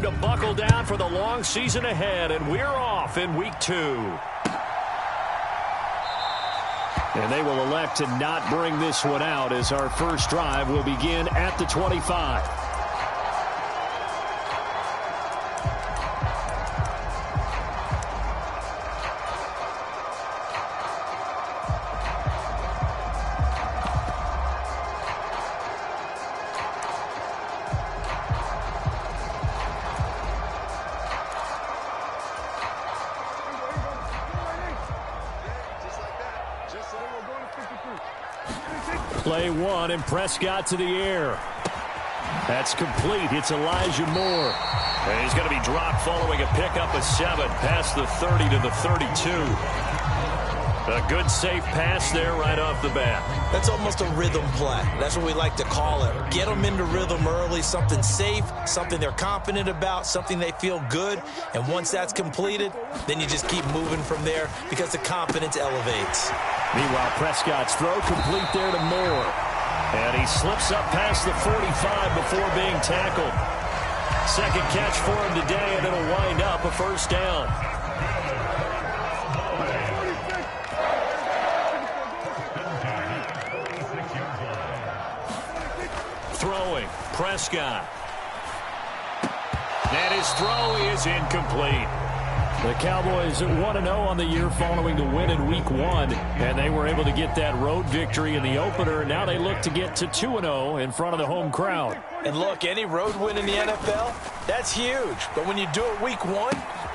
time to buckle down for the long season ahead, and we're off in week 2. And they will elect to not bring this one out as our first drive will begin at the 25. Play 1, and Prescott to the air. That's complete. It's Elijah Moore. And he's going to be dropped following a pickup of 7 past the 30 to the 32. A good, safe pass there right off the bat. That's almost a rhythm play. That's what we like to call it. Get them into rhythm early, something safe, something they're confident about, something they feel good. And once that's completed, then you just keep moving from there because the confidence elevates. Meanwhile, Prescott's throw complete there to Moore. And he slips up past the 45 before being tackled. Second catch for him today, and it'll wind up a first down. Throwing, Prescott. And his throw is incomplete. The Cowboys 1-0 on the year following the win in Week 1, and they were able to get that road victory in the opener. Now they look to get to 2-0 in front of the home crowd. And look, any road win in the NFL, that's huge. But when you do it Week 1,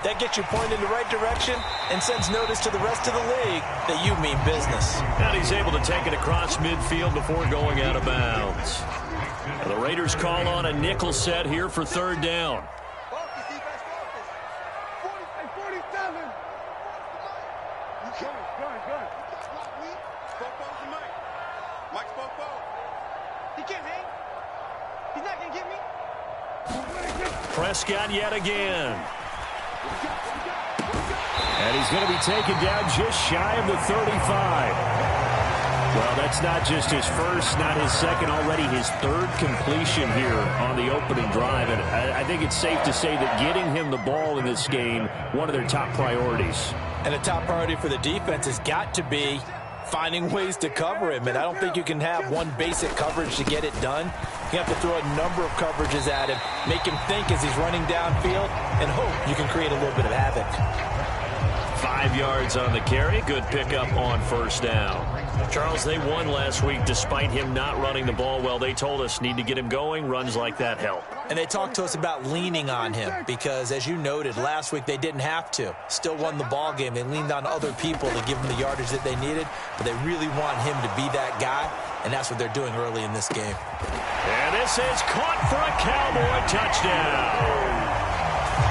that gets you pointed in the right direction and sends notice to the rest of the league that you mean business. And he's able to take it across midfield before going out of bounds. Now the Raiders call on a nickel set here for third down. Prescott yet again. And he's going to be taken down just shy of the 35. Well, that's not just his first, not his second, already his third completion here on the opening drive. And I think it's safe to say that getting him the ball in this game, one of their top priorities. And the top priority for the defense has got to be finding ways to cover him. And I don't think you can have one basic coverage to get it done. You have to throw a number of coverages at him, make him think as he's running downfield, and hope you can create a little bit of havoc. 5 yards on the carry. Good pickup on first down. Charles, they won last week despite him not running the ball well. They told us need to get him going. Runs like that help. And they talked to us about leaning on him because, as you noted, last week they didn't have to. Still won the ball game. They leaned on other people to give them the yardage that they needed, but they really want him to be that guy, and that's what they're doing early in this game. And this is caught for a Cowboy touchdown.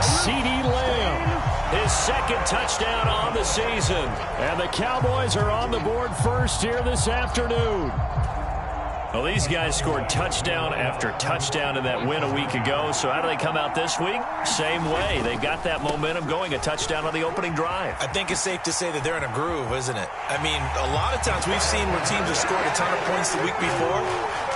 CeeDee Lamb, his second touchdown on the season. And the Cowboys are on the board first here this afternoon. Well, these guys scored touchdown after touchdown in that win a week ago. So how do they come out this week? Same way. They got that momentum going, a touchdown on the opening drive. I think it's safe to say that they're in a groove, isn't it? I mean, a lot of times we've seen where teams have scored a ton of points the week before.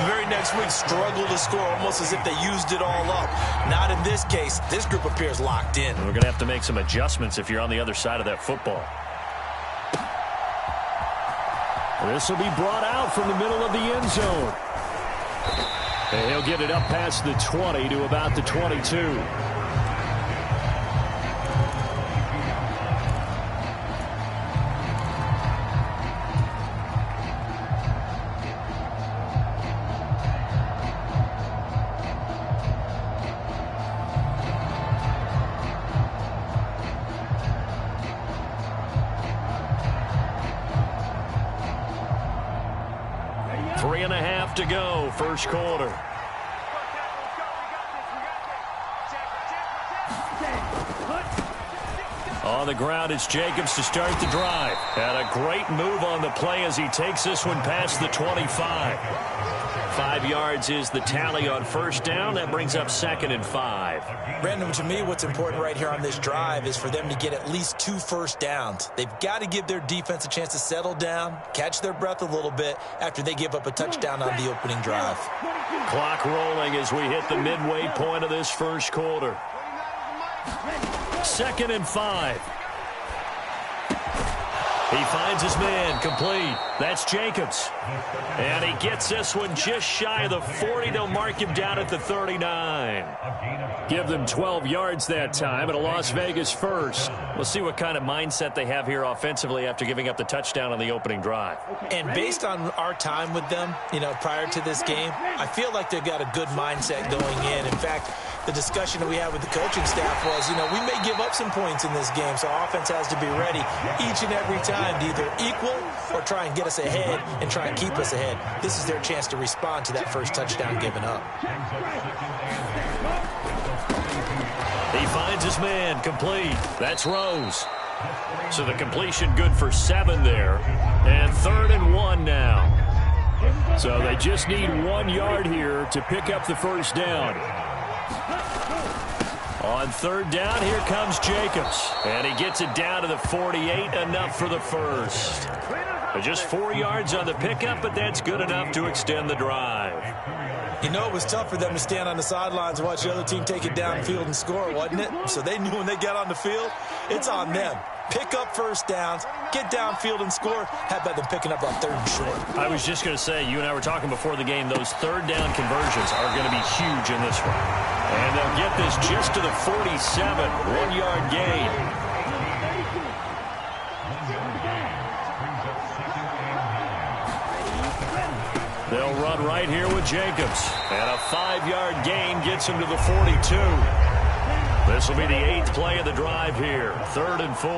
The very next week struggle to score almost as if they used it all up. Not in this case. This group appears locked in. We're going to have to make some adjustments if you're on the other side of that football. This will be brought out from the middle of the end zone. And he'll get it up past the 20 to about the 22. To go, first quarter. On the ground, it's Jacobs to start the drive. And a great move on the play as he takes this one past the 25. 5 yards is the tally on first down. That brings up 2nd and 5. Brandon, to me, what's important right here on this drive is for them to get at least 2 first downs. They've got to give their defense a chance to settle down, catch their breath a little bit after they give up a touchdown on the opening drive. Clock rolling as we hit the midway point of this first quarter. 2nd and 5. He finds his man, complete. That's Jacobs. And he gets this one just shy of the 40. They'll mark him down at the 39. Give them 12 yards that time, and a Las Vegas first. We'll see what kind of mindset they have here offensively after giving up the touchdown on the opening drive. And based on our time with them, prior to this game, I feel like they've got a good mindset going in. In fact, the discussion that we had with the coaching staff was, we may give up some points in this game, so offense has to be ready each and every time to either equal or try and get us ahead and try and keep us ahead. This is their chance to respond to that first touchdown given up. He finds his man, complete. That's Rose. So the completion good for 7 there. And 3rd and 1 now. So they just need 1 yard here to pick up the first down. On 3rd down, here comes Jacobs. And he gets it down to the 48, enough for the first. Just 4 yards on the pickup, but that's good enough to extend the drive. It was tough for them to stand on the sidelines and watch the other team take it downfield and score, wasn't it? So they knew when they got on the field, it's on them. Pick up first downs, get downfield and score. How about them picking up on 3rd and short? I was just going to say, you and I were talking before the game, those 3rd down conversions are going to be huge in this one. And they'll get this just to the 47, 1 yard gain. They'll run right here with Jacobs. And a 5-yard gain gets him to the 42. This will be the 8th play of the drive here. 3rd and 4.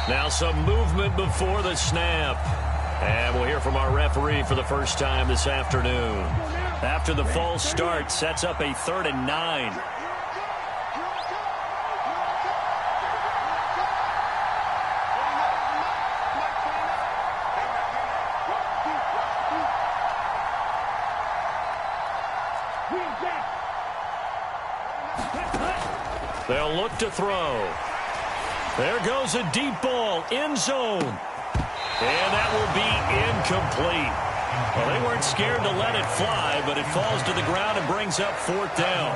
Now some movement before the snap. And we'll hear from our referee for the first time this afternoon. After the false start, sets up a 3rd and 9. They'll look to throw. There goes a deep ball, end zone. And that will be incomplete. Well, they weren't scared to let it fly, but it falls to the ground and brings up 4th down.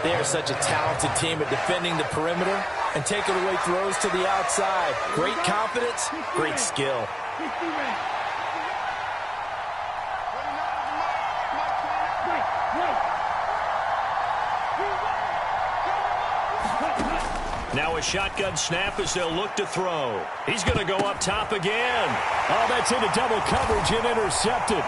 They are such a talented team at defending the perimeter and taking away throws to the outside. Great confidence, great skill. Now a shotgun snap as they'll look to throw. He's going to go up top again. Oh, that's into double coverage and intercepted.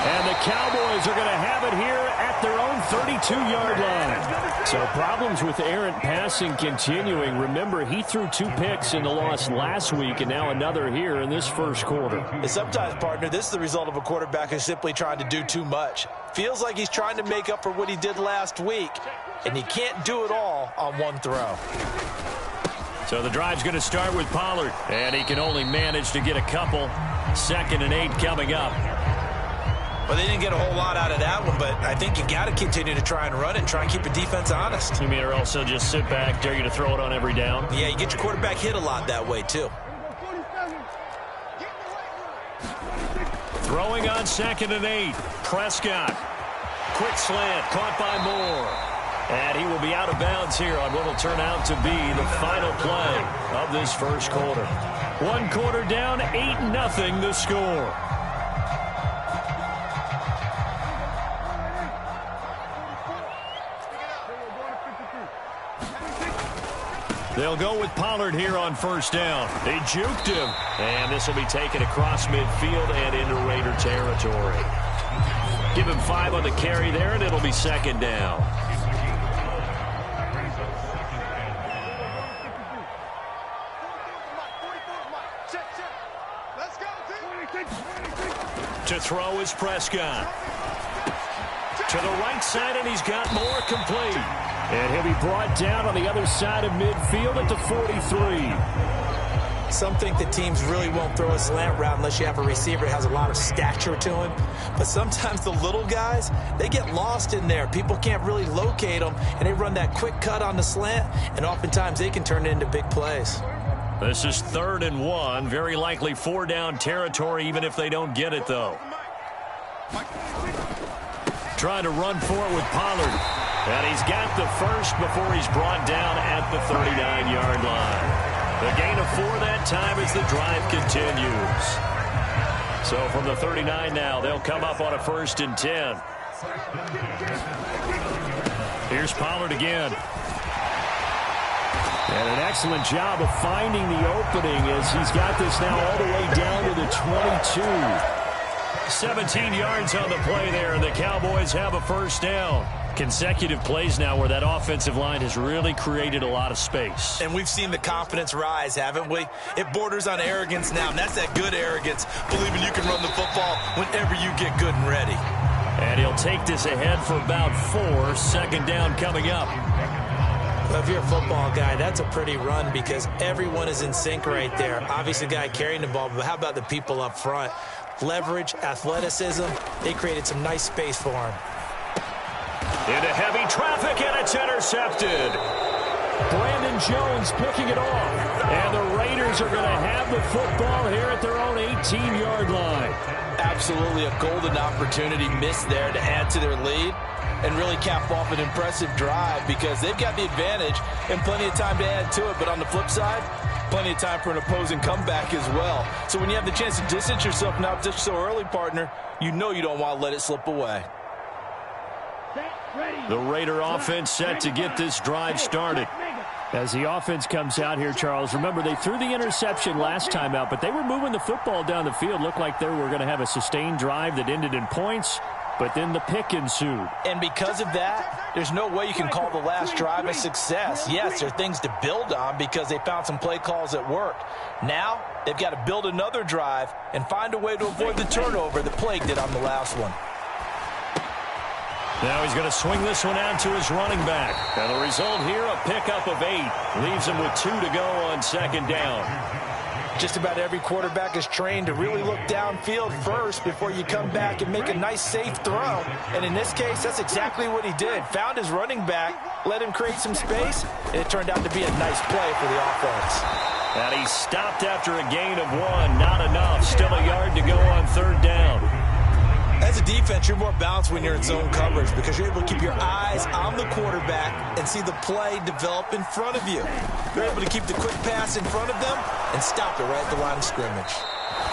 And the Cowboys are going to have it here at their own 32-yard line. So problems with errant passing continuing. Remember, he threw 2 picks in the loss last week and now another here in this first quarter. And sometimes, partner, this is the result of a quarterback who's simply trying to do too much. Feels like he's trying to make up for what he did last week, and he can't do it all on one throw. So the drive's going to start with Pollard, and he can only manage to get a couple. 2nd and 8 coming up. Well, they didn't get a whole lot out of that one, but I think you got to continue to try and run and try and keep the defense honest. You mean, or also just sit back, dare you to throw it on every down? Yeah, you get your quarterback hit a lot that way, too. Throwing on 2nd and 8. Prescott. Quick slant, caught by Moore. And he will be out of bounds here on what will turn out to be the final play of this first quarter. 1 quarter down, 8-0 the score. They'll go with Pollard here on 1st down. They juked him. And this will be taken across midfield and into Raider territory. Give him 5 on the carry there, and it'll be 2nd down. To throw is Prescott. To the right side, and he's got more, complete. And he'll be brought down on the other side of midfield at the 43. Some think that teams really won't throw a slant route unless you have a receiver that has a lot of stature to him. But sometimes the little guys, they get lost in there. People can't really locate them, and they run that quick cut on the slant, and oftentimes they can turn it into big plays. This is 3rd and 1. Very likely 4-down territory, even if they don't get it, though. Trying to run for it with Pollard. And he's got the first before he's brought down at the 39-yard line. The gain of 4 that time as the drive continues. So from the 39 now, they'll come up on a 1st and 10. Here's Pollard again. And an excellent job of finding the opening as he's got this now all the way down to the 22. 17 yards on the play there, and the Cowboys have a 1st down. Consecutive plays now where that offensive line has really created a lot of space. And we've seen the confidence rise, haven't we? It borders on arrogance now, and that's that good arrogance, believing you can run the football whenever you get good and ready. And he'll take this ahead for about 4. 2nd down coming up. Well, if you're a football guy, that's a pretty run because everyone is in sync right there. Obviously, the guy carrying the ball, but how about the people up front? Leverage, athleticism, they created some nice space for him. Into heavy traffic, and it's intercepted. Brandon Jones picking it off. And the Raiders are going to have the football here at their own 18-yard line. Absolutely a golden opportunity missed there to add to their lead and really cap off an impressive drive because they've got the advantage and plenty of time to add to it. But on the flip side, plenty of time for an opposing comeback as well. So when you have the chance to distance yourself now just so early, partner, you know you don't want to let it slip away. The Raider offense set to get this drive started. As the offense comes out here, Charles, remember they threw the interception last time out, but they were moving the football down the field. Looked like they were going to have a sustained drive that ended in points, but then the pick ensued. And because of that, there's no way you can call the last drive a success. Yes, there are things to build on because they found some play calls that worked. Now, they've got to build another drive and find a way to avoid the turnover that plagued it on the last one. Now he's going to swing this one out to his running back. And the result here, a pickup of 8. Leaves him with 2 to go on 2nd down. Just about every quarterback is trained to really look downfield first before you come back and make a nice, safe throw. And in this case, that's exactly what he did. Found his running back, let him create some space, and it turned out to be a nice play for the offense. And he stopped after a gain of 1. Not enough. Still a yard to go on 3rd down. As a defense, you're more balanced when you're in zone coverage because you're able to keep your eyes on the quarterback and see the play develop in front of you. You're able to keep the quick pass in front of them and stop it right at the line of scrimmage.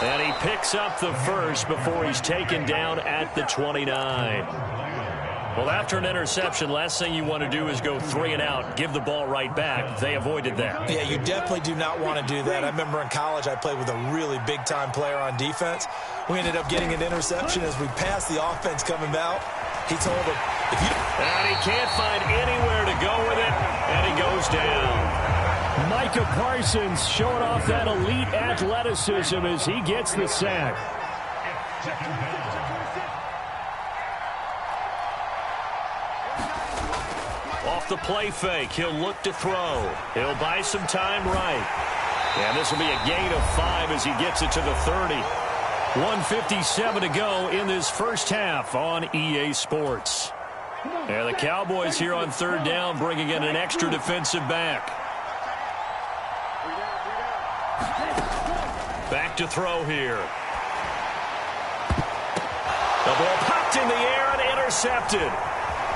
And he picks up the first before he's taken down at the 29. Well, after an interception, last thing you want to do is go 3 and out, give the ball right back. They avoided that. Yeah, you definitely do not want to do that. I remember in college I played with a really big-time player on defense. We ended up getting an interception as we passed the offense coming out. He told him, if you... And he can't find anywhere to go with it, and he goes down. Micah Parsons showing off that elite athleticism as he gets the sack. Off the play fake, he'll look to throw. He'll buy some time right. And this will be a gain of 5 as he gets it to the 30. 1:57 to go in this first half on EA Sports. And the Cowboys here on 3rd down bringing in an extra defensive back. Back to throw here. The ball popped in the air and intercepted.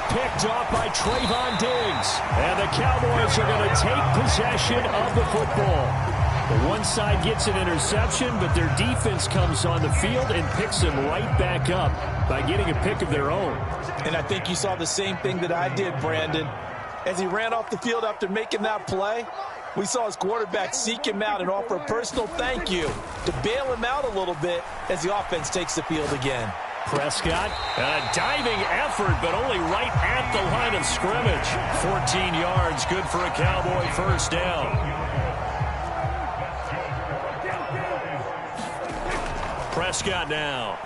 Picked off by Trayvon Diggs. And the Cowboys are going to take possession of the football. The one side gets an interception, but their defense comes on the field and picks them right back up by getting a pick of their own. And I think you saw the same thing that I did, Brandon. As he ran off the field after making that play, we saw his quarterback seek him out and offer a personal thank you to bail him out a little bit as the offense takes the field again. Prescott, a diving effort, but only right at the line of scrimmage. 14 yards, good for a Cowboy first down. Prescott now.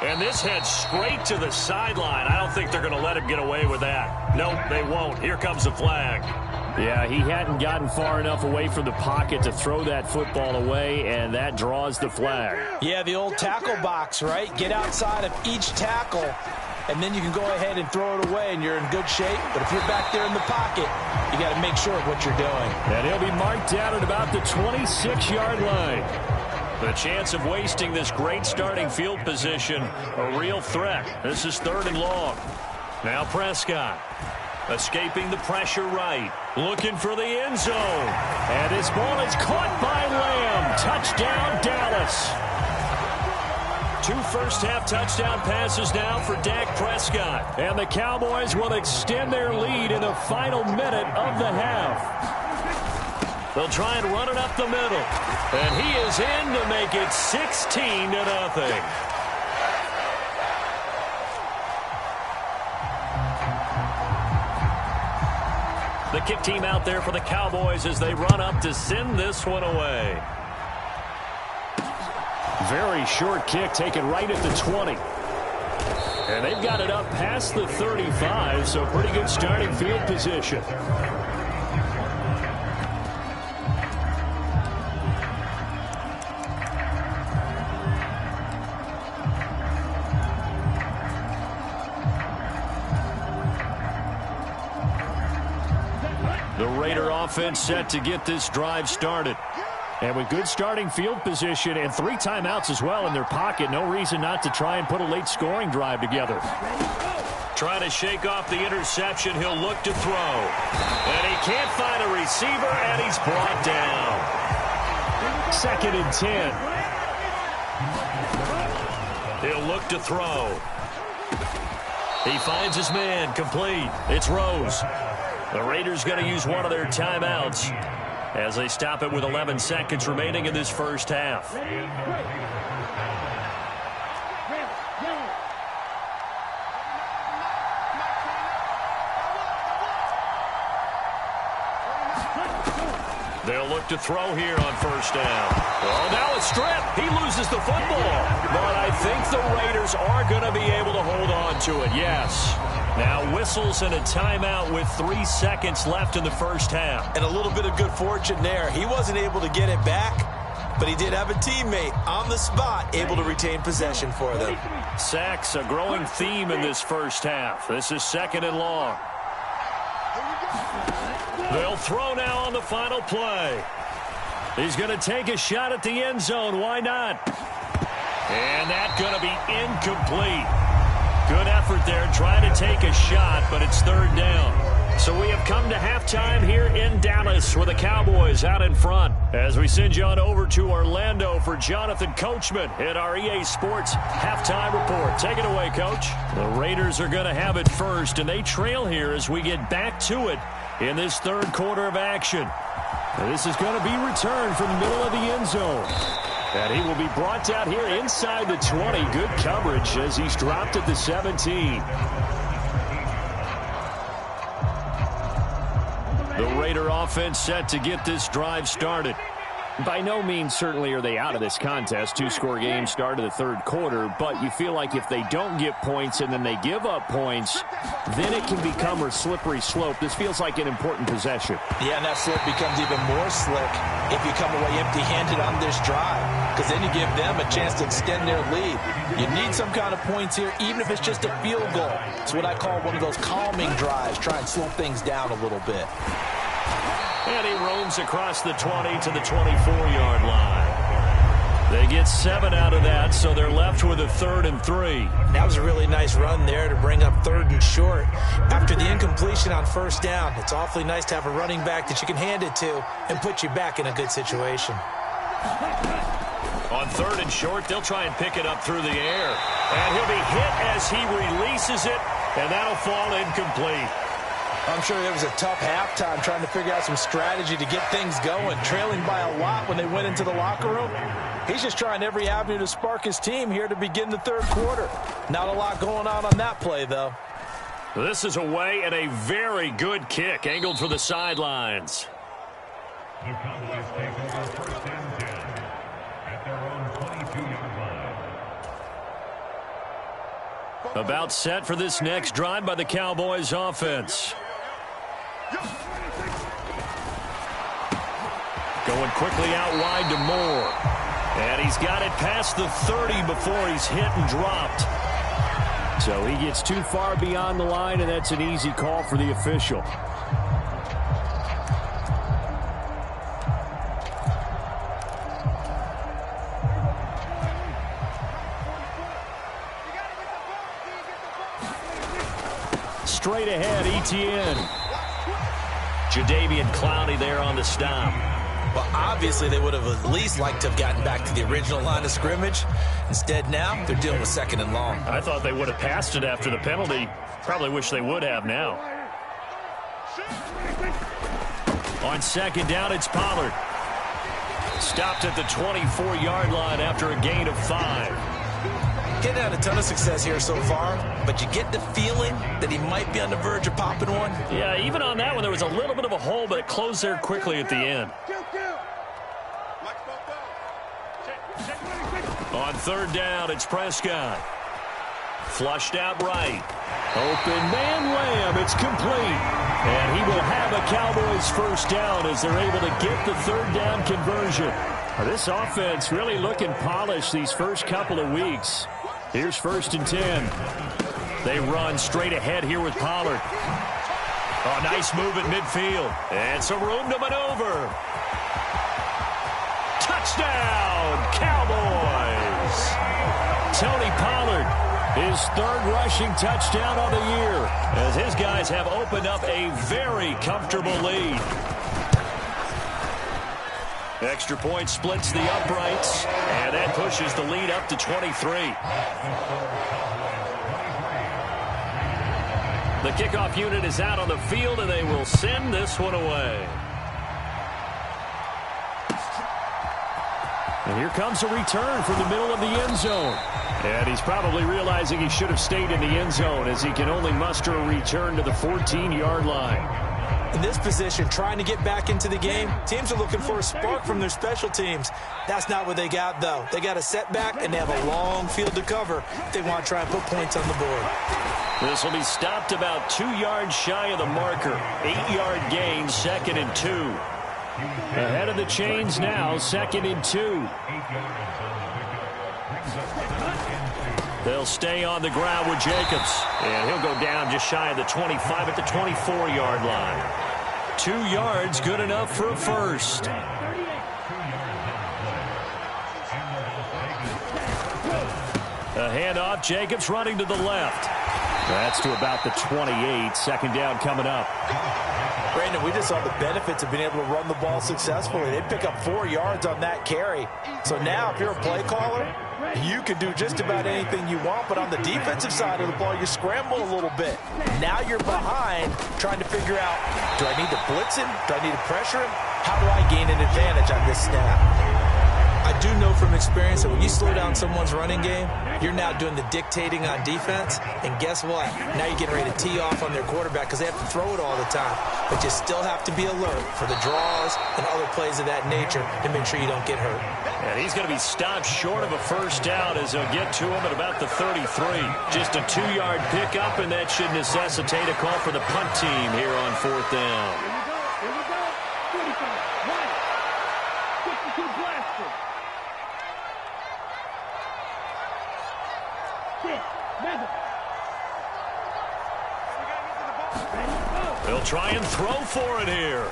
And this heads straight to the sideline. I don't think they're going to let him get away with that. Nope, they won't. Here comes the flag. Yeah, he hadn't gotten far enough away from the pocket to throw that football away, and that draws the flag. Yeah, the old tackle box, right? Get outside of each tackle and then you can go ahead and throw it away, and you're in good shape. But if you're back there in the pocket, you got to make sure of what you're doing. And he'll be marked down at about the 26-yard line. The chance of wasting this great starting field position, a real threat. This is 3rd and long. Now Prescott, escaping the pressure right, looking for the end zone. And his ball is caught by Lamb. Touchdown, Dallas. 2 first-half touchdown passes now for Dak Prescott. And the Cowboys will extend their lead in the final minute of the half. They'll try and run it up the middle. And he is in to make it 16-0. The kick team out there for the Cowboys as they run up to send this one away. Very short kick taken right at the 20. And they've got it up past the 35, so pretty good starting field position. The Raider offense set to get this drive started. And with good starting field position and 3 timeouts as well in their pocket, no reason not to try and put a late scoring drive together. Trying to shake off the interception, he'll look to throw. And he can't find a receiver, and he's brought down. 2nd and 10. He'll look to throw. He finds his man, complete. It's Rose. The Raiders going to use one of their timeouts as they stop it with 11 seconds remaining in this first half. They'll look to throw here on first down. Oh, now a strip. He loses the football. But I think the Raiders are going to be able to hold on to it, yes. Now whistles and a timeout with 3 seconds left in the first half. And a little bit of good fortune there. He wasn't able to get it back, but he did have a teammate on the spot able to retain possession for them. Sacks, a growing theme in this first half. This is 2nd and long. They'll throw now on the final play. He's going to take a shot at the end zone. Why not? And that's going to be incomplete. Good effort there, trying to take a shot, but it's 3rd down. So we have come to halftime here in Dallas with the Cowboys out in front. As we send you on over to Orlando for Jonathan Coachman at our EA Sports halftime report. Take it away, Coach. The Raiders are going to have it first, and they trail here as we get back to it in this 3rd quarter of action. Now, this is going to be returned from the middle of the end zone. And he will be brought down here inside the 20. Good coverage as he's dropped at the 17. The Raider offense set to get this drive started. By no means certainly are they out of this contest. 2-score game start of the 3rd quarter, but you feel like if they don't get points and then they give up points, then it can become a slippery slope. This feels like an important possession. Yeah, and that slope becomes even more slick if you come away empty-handed on this drive, because then you give them a chance to extend their lead. You need some kind of points here, even if it's just a field goal. It's what I call one of those calming drives. Try and slow things down a little bit. And he roams across the 20 to the 24-yard line. They get 7 out of that, so they're left with a 3rd and 3. That was a really nice run there to bring up 3rd and short. After the incompletion on first down, it's awfully nice to have a running back that you can hand it to and put you back in a good situation. On 3rd and short, they'll try and pick it up through the air. And he'll be hit as he releases it, and that'll fall incomplete. I'm sure there was a tough halftime trying to figure out some strategy to get things going, trailing by a lot when they went into the locker room. He's just trying every avenue to spark his team here to begin the 3rd quarter. Not a lot going on that play, though. This is away and a very good kick, angled for the sidelines. The Cowboys take over 1st and 10 at their own 22-yard line. About set for this next drive by the Cowboys offense. Going quickly out wide to Moore. And he's got it past the 30 before he's hit and dropped. So he gets too far beyond the line, and that's an easy call for the official. Straight ahead, Etienne. Jadeveon Clowney there on the stop. Well, obviously, they would have at least liked to have gotten back to the original line of scrimmage. Instead, now, they're dealing with 2nd and long. I thought they would have passed it after the penalty. Probably wish they would have now. On 2nd down, it's Pollard. Stopped at the 24-yard line after a gain of 5. Getting had a ton of success here so far, but you get the feeling that he might be on the verge of popping one. Yeah, even on that one, there was a little bit of a hole, but it closed there quickly at the end. On 3rd down, it's Prescott. Flushed out right. Open man Lamb. It's complete. And he will have a Cowboys first down as they're able to get the 3rd down conversion. This offense really looking polished these first couple of weeks. Here's 1st and 10. They run straight ahead here with Pollard. Oh, nice move at midfield. And some room to maneuver. Touchdown, Cowboys! Tony Pollard, his 3rd rushing touchdown on the year, as his guys have opened up a very comfortable lead. Extra point splits the uprights, and that pushes the lead up to 23. The kickoff unit is out on the field, and they will send this one away. And here comes a return from the middle of the end zone. And he's probably realizing he should have stayed in the end zone as he can only muster a return to the 14-yard line. In this position, trying to get back into the game, teams are looking for a spark from their special teams. That's not what they got, though. They got a setback, and they have a long field to cover if they want to try and put points on the board. This will be stopped about 2 yards shy of the marker. 8-yard gain, 2nd and 2. Ahead of the chains now, 2nd and 2. They'll stay on the ground with Jacobs. And he'll go down just shy of the 25 at the 24-yard line. 2 yards, good enough for a first. A handoff, Jacobs running to the left. That's to about the 28, 2nd down coming up. Brandon, we just saw the benefits of being able to run the ball successfully. They pick up 4 yards on that carry. So now if you're a play caller, you can do just about anything you want, but on the defensive side of the ball, you scramble a little bit. Now you're behind trying to figure out, do I need to blitz him? Do I need to pressure him? How do I gain an advantage on this snap? I do know from experience that when you slow down someone's running game, you're now doing the dictating on defense. And guess what? Now you're getting ready to tee off on their quarterback because they have to throw it all the time. But you still have to be alert for the draws and other plays of that nature to make sure you don't get hurt. And he's going to be stopped short of a first down as they'll get to him at about the 33. Just a 2-yard pickup, and that should necessitate a call for the punt team here on 4th down. They'll try and throw for it here.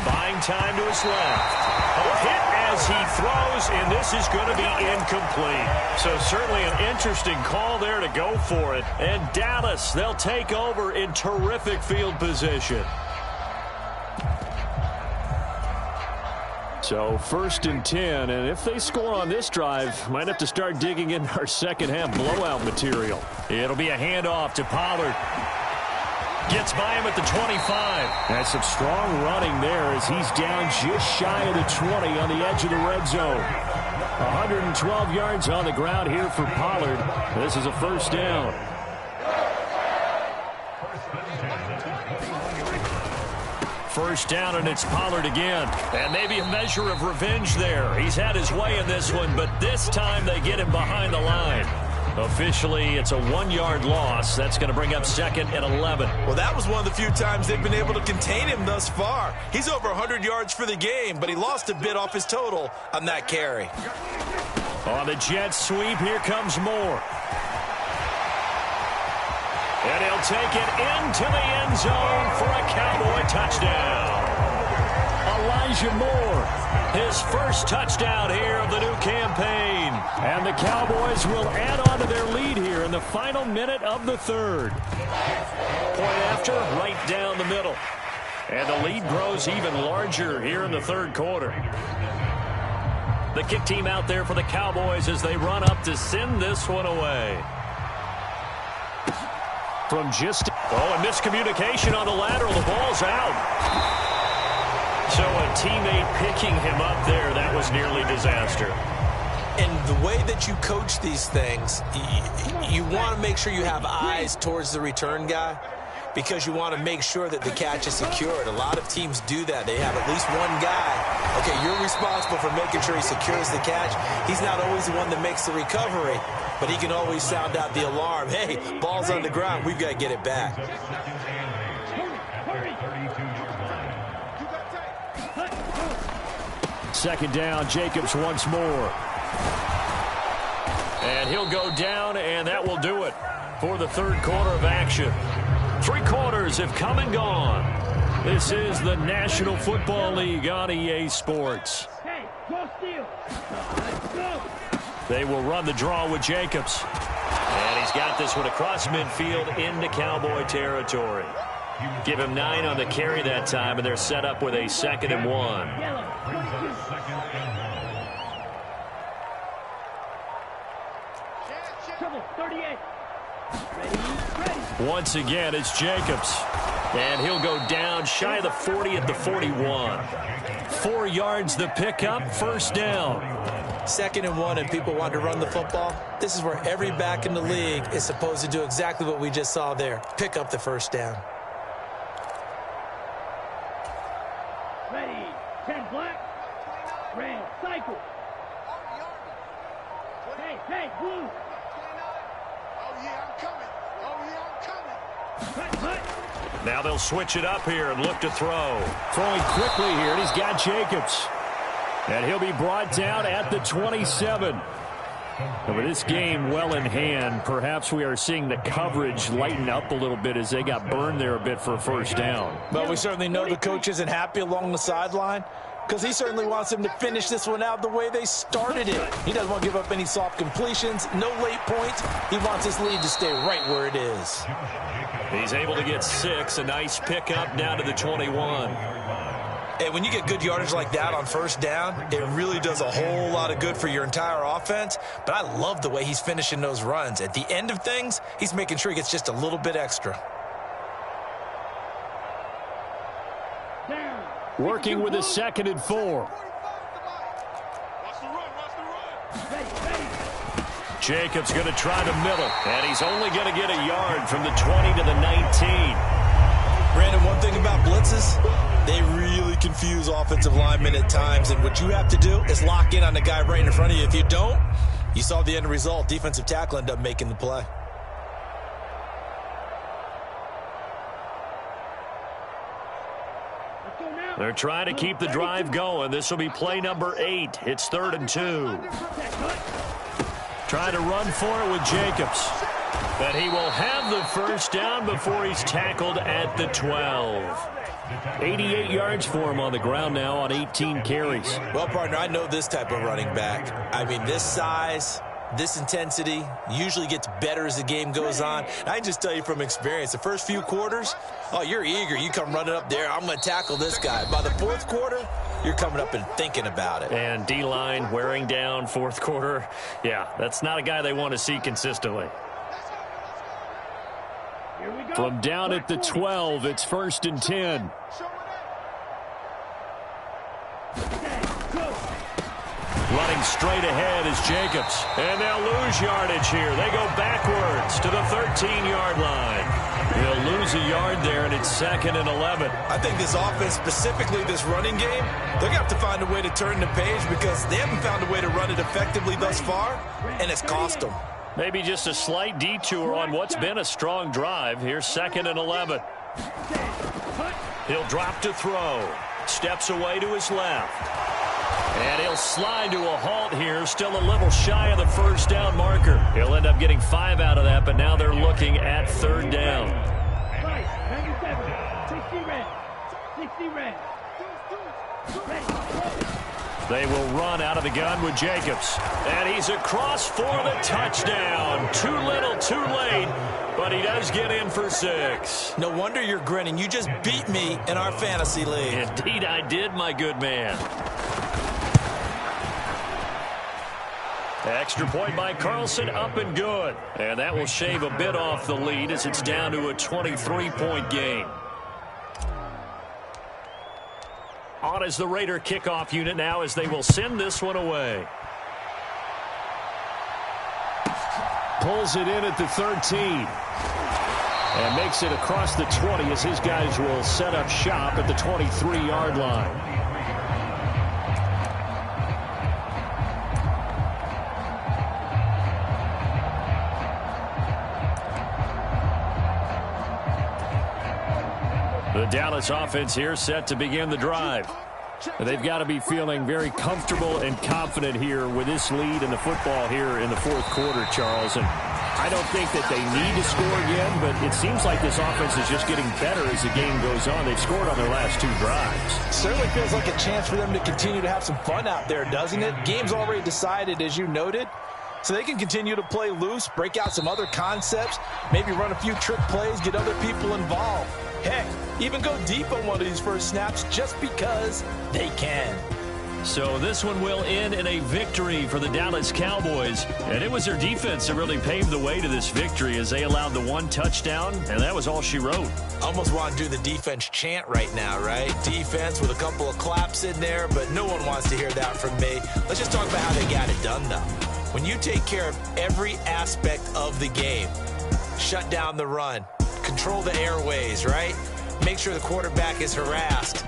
Buying time to his left. A hit as he throws, and this is going to be incomplete. So certainly an interesting call there to go for it. And Dallas, they'll take over in terrific field position. So 1st and 10, and if they score on this drive, might have to start digging in our second half blowout material. It'll be a handoff to Pollard. Gets by him at the 25. That's some strong running there as he's down just shy of the 20 on the edge of the red zone. 112 yards on the ground here for Pollard. This is a first down. First down, and it's Pollard again. And maybe a measure of revenge there. He's had his way in this one, but this time they get him behind the line. Officially, it's a 1-yard loss. That's going to bring up 2nd and 11. Well, that was one of the few times they've been able to contain him thus far. He's over 100 yards for the game, but he lost a bit off his total on that carry. On the jet sweep, here comes Moore. And he'll take it into the end zone for a Cowboy touchdown. Elijah Moore, his first touchdown here of the new campaign. And the Cowboys will add on to their lead here in the final minute of the third. Point after, right down the middle. And the lead grows even larger here in the third quarter. The kick team out there for the Cowboys as they run up to send this one away. From just... Oh, a miscommunication on the lateral. The ball's out. So a teammate picking him up there, that was nearly disaster. And the way that you coach these things, you want to make sure you have eyes towards the return guy because you want to make sure that the catch is secured. A lot of teams do that. They have at least one guy. Okay, you're responsible for making sure he secures the catch. He's not always the one that makes the recovery, but he can always sound out the alarm. Hey, ball's on the ground. We've got to get it back. Second down, Jacobs once more. And he'll go down, and that will do it for the third quarter of action. 3 quarters have come and gone. This is the National Football League on EA Sports. They will run the draw with Jacobs. And he's got this one across midfield into Cowboy territory. Give him 9 on the carry that time, and they're set up with a 2nd and 1. Once again, it's Jacobs. And he'll go down shy of the 40 at the 41. 4 yards the pickup, first down. 2nd and 1, and people want to run the football. This is where every back in the league is supposed to do exactly what we just saw there. Pick up the first down. Ready, 10 black, red, cycle. Hey, blue. Oh, yeah, I'm coming. Now they'll switch it up here and look to throw. Throwing quickly here, and he's got Jacobs. And he'll be brought down at the 27. And with this game well in hand, perhaps we are seeing the coverage lighten up a little bit as they got burned there a bit for a first down. But we certainly know the coach isn't happy along the sideline because he certainly wants them to finish this one out the way they started it. He doesn't want to give up any soft completions, no late points. He wants his lead to stay right where it is. He's able to get 6, a nice pickup down to the 21. And when you get good yardage like that on first down, it really does a whole lot of good for your entire offense. But I love the way he's finishing those runs. At the end of things, he's making sure he gets just a little bit extra. Working with a 2nd and 4. Jacobs going to try the middle, and he's only going to get a yard from the 20 to the 19. Brandon, one thing about blitzes, they really confuse offensive linemen at times, and what you have to do is lock in on the guy right in front of you. If you don't, you saw the end result. Defensive tackle ended up making the play. They're trying to keep the drive going. This will be play number 8. It's 3rd and 2. Trying to run for it with Jacobs. But he will have the first down before he's tackled at the 12. 88 yards for him on the ground now on 18 carries. Well, partner, I know this type of running back. I mean, this size, this intensity usually gets better as the game goes on. And I can just tell you from experience, the first few quarters, oh, you're eager. You come running up there, I'm going to tackle this guy. By the 4th quarter, you're coming up and thinking about it. And D-line wearing down 4th quarter. Yeah, that's not a guy they want to see consistently. From down at the 12, it's 1st and 10. Running straight ahead is Jacobs. And they'll lose yardage here. They go backwards to the 13-yard line. They'll lose a yard there, and it's 2nd and 11. I think this offense, specifically this running game, they're going to have to find a way to turn the page because they haven't found a way to run it effectively thus far, and it's cost them. Maybe just a slight detour on what's been a strong drive. Here's 2nd and 11. He'll drop to throw. Steps away to his left. And he'll slide to a halt here, still a little shy of the first down marker. He'll end up getting 5 out of that, but now they're looking at 3rd down. 97, 60 red, 60 red. They will run out of the gun with Jacobs. And he's across for the touchdown. Too little, too late, but he does get in for 6. No wonder you're grinning. You just beat me in our fantasy league. Indeed I did, my good man. Extra point by Carlson, up and good. And that will shave a bit off the lead as it's down to a 23-point game. On is the Raider kickoff unit now as they will send this one away. Pulls it in at the 13. And makes it across the 20 as his guys will set up shop at the 23-yard line. The Dallas offense here set to begin the drive. They've got to be feeling very comfortable and confident here with this lead in the football here in the 4th quarter, Charles. And I don't think that they need to score again, but it seems like this offense is just getting better as the game goes on. They've scored on their last 2 drives. Certainly feels like a chance for them to continue to have some fun out there, doesn't it? Game's already decided, as you noted. So they can continue to play loose, break out some other concepts, maybe run a few trick plays, get other people involved. Heck, even go deep on one of these first snaps just because they can. So this one will end in a victory for the Dallas Cowboys. And it was their defense that really paved the way to this victory as they allowed the 1 touchdown, and that was all she wrote. Almost want to do the defense chant right now, right? Defense with a couple of claps in there, but no one wants to hear that from me. Let's just talk about how they got it done, though. When you take care of every aspect of the game, shut down the run, control the airways, right? Make sure the quarterback is harassed.